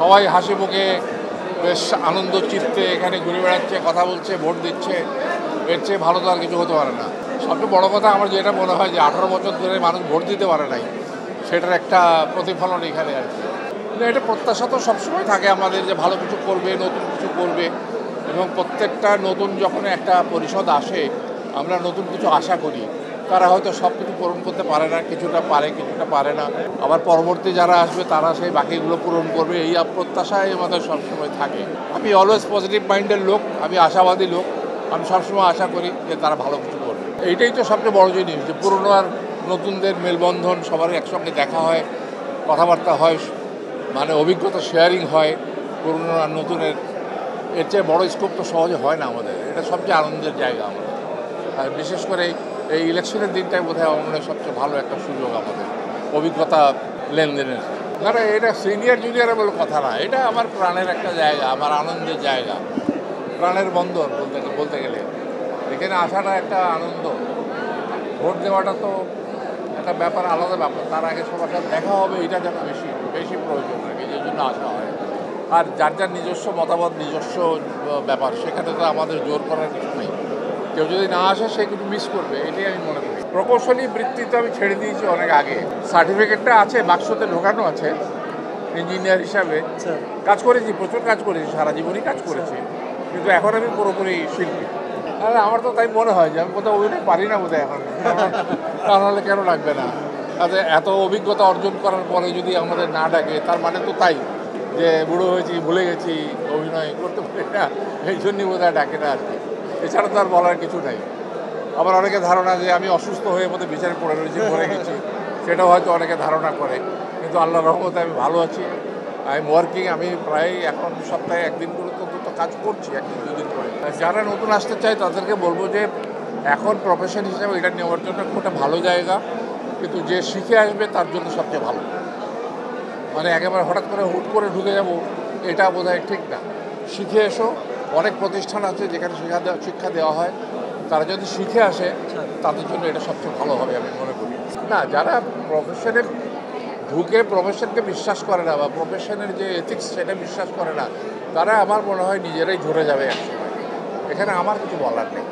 সবাই হাসি মুখে বেশ আনন্দ চিত্তে এখানে ঘুরে বেড়াচ্ছে, কথা বলছে, ভোট দিচ্ছে। এর চেয়ে ভালো তো আর কিছু হতে পারে না। সবচেয়ে বড় কথা আমার যেটা মনে হয় যে 18 বছর ধরে মানুষ ভোট দিতে পারে নাই, সেটার একটা প্রতিফলন এখানে আর কি। কিন্তু এটা প্রত্যাশা তো সবসময় থাকে আমাদের যে ভালো কিছু করবে, নতুন কিছু করবে, এবং প্রত্যেকটা নতুন যখন একটা পরিষদ আসে আমরা নতুন কিছু আশা করি। তারা হয়তো সব কিছু পূরণ করতে পারে না, কিছুটা পারে কিছুটা পারে না, আবার পরবর্তী যারা আসবে তারা সেই বাকিগুলো পূরণ করবে, এই প্রত্যাশাই আমাদের সবসময় থাকে। আমি অলওয়েজ পজিটিভ মাইন্ডের লোক, আমি আশাবাদী লোক। আমি সবসময় আশা করি যে তারা ভালো কিছু করবে। এইটাই তো সবচেয়ে বড় জিনিস, যে পুরনো আর নতুনদের মেলবন্ধন, সবার একসঙ্গে দেখা হয়, কথাবার্তা হয়, মানে অভিজ্ঞতা শেয়ারিং হয় পুরনো আর নতুনের। এর চেয়ে বড় স্কোপ তো সহজে হয় না আমাদের। এটা সবচেয়ে আনন্দের জায়গা আমাদের। আর বিশেষ করে এই ইলেকশনের দিনটাই বোধহয় আমাদের সবচেয়ে ভালো একটা সুযোগ আমাদের অভিজ্ঞতা লেনদেনের। না, এটা সিনিয়র জুনিয়রের বলে কথা না, এটা আমার প্রাণের একটা জায়গা, আমার আনন্দের জায়গা, প্রাণের বন্দর বলতে গেলে। এখানে আসাটা একটা আনন্দ। ভোট দেওয়াটা তো একটা ব্যাপার, আলাদা ব্যাপার। তার আগে সবার সাথে দেখা হবে, এটা যেন বেশি বেশি প্রয়োজন লাগে, এই জন্য আসা হয়। আর যার যার নিজস্ব মতামত, নিজস্ব ব্যাপার, সেখানে তো আমাদের জোর করার কিছু নেই। কেউ যদি না আসে সে কিছু মিস করবে, এটাই আমি মনে করি। প্রকৌশলী বৃত্তি তো আমি ছেড়ে দিয়েছি অনেক আগে। সার্টিফিকেটটা আছে, বাক্সতে ঢোকানো আছে। ইঞ্জিনিয়ার হিসাবে কাজ করেছি, প্রচুর কাজ করেছি, সারা জীবনই কাজ করেছি, কিন্তু এখন আমি পুরোপুরি শিল্পী। আর আমার তো তাই মনে হয় যে আমি কোথাও অভিনয় পারি না বোধহয় এখন, তা নাহলে কেন লাগবে না। তাতে এত অভিজ্ঞতা অর্জন করার পরে যদি আমাদের না ডাকে, তার মানে তো তাই যে বুড়ো হয়েছি, ভুলে গেছি, অভিনয় করতে পারি না, এই জন্যই বোধহয় ডাকে না আর কি। এছাড়া তো আর বলার কিছু নেই। আবার অনেকে ধারণা যে আমি অসুস্থ হয়ে মধ্যে বিচারে পড়ে রয়েছি, পড়ে গেছি, সেটাও হয়তো অনেকে ধারণা করে। কিন্তু আল্লাহর রহমতে আমি ভালো আছি। I am working. আমি প্রায় এখন সপ্তাহে একদিন করে তো কাজ করছি, একদিন দুদিন করে। যারা নতুন আসতে চায় তাদেরকে বলবো যে এখন প্রফেশন হিসেবে এটা নেওয়ার জন্য খুব একটা ভালো জায়গা, কিন্তু যে শিখে আসবে তার জন্য সবচেয়ে ভালো। মানে একেবারে হঠাৎ করে হুট করে ঢুকে যাব, এটা বোধহয় ঠিক না। শিখে এসো। অনেক প্রতিষ্ঠান আছে যেখানে শিক্ষা দেওয়া হয়। তারা যদি শিখে আসে তাদের জন্য এটা সবচেয়ে ভালো হবে আমি মনে করি। না, যারা প্রফেশনে ঢুকে প্রফেশনকে বিশ্বাস করে না, বা প্রফেশনের যে এথিক্স সেটা বিশ্বাস করে না, তারা আমার মনে হয় নিজেরাই ঝরে যাবে একসময়। এখানে আমার কিছু বলার নেই।